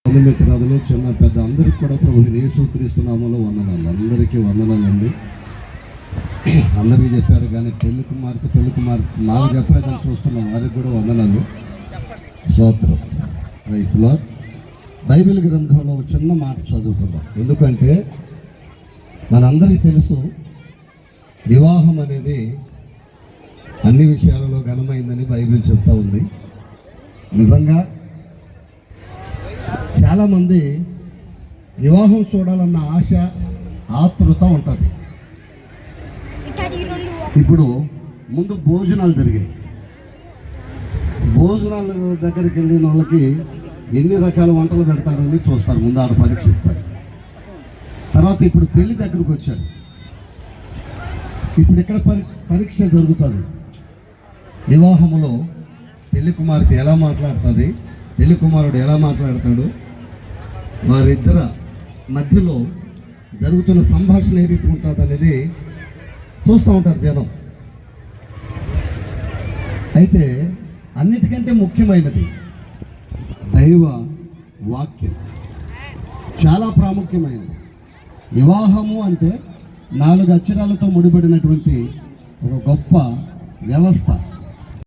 మిత్రాదులు చిన్న పెద్ద అందరికి కూడా ప్రభు యేసుక్రీస్తు నామములో వందనాలు. అందరికీ వందనాలండి. అందరికీ చెప్పారు కానీ పెళ్లి కుమార్తె నాకు చెప్పలేదని చూస్తున్న వారికి కూడా వందనాలు. స్తోత్రం. Praise lord. బైబిల్ గ్రంథంలో ఒక చిన్న మాట చదువుకుందాం. ఎందుకంటే మనందరికీ తెలుసు వివాహం అనేది అన్ని విషయాలలో ఘనమైందని బైబిల్ చెప్తా ఉంది. నిజంగా చాలామంది వివాహం చూడాలన్న ఆశ ఆతృత ఉంటుంది. ఇప్పుడు ముందు భోజనాలు జరిగాయి. భోజనాల దగ్గరికి వెళ్ళిన వాళ్ళకి ఎన్ని రకాల వంటలు పెడతారని చూస్తారు, ముందు ఆడ పరీక్షిస్తారు. తర్వాత ఇప్పుడు పెళ్లి దగ్గరకు వచ్చారు. ఇప్పుడు ఇక్కడ పరీక్ష జరుగుతుంది. వివాహములో పెళ్లి కుమార్తె ఎలా మాట్లాడుతుంది, పెళ్లి కుమారుడు ఎలా మాట్లాడతాడు, వారిద్దరి మధ్యలో జరుగుతున్న సంభాషణ ఏ రీతి ఉంటుంది అనేది చూస్తూ ఉంటారు జనం. అయితే అన్నిటికంటే ముఖ్యమైనది దైవ వాక్యం. చాలా ప్రాముఖ్యమైనది. వివాహము అంటే 4 అక్షరాలతో ముడిపడినటువంటి ఒక గొప్ప వ్యవస్థ.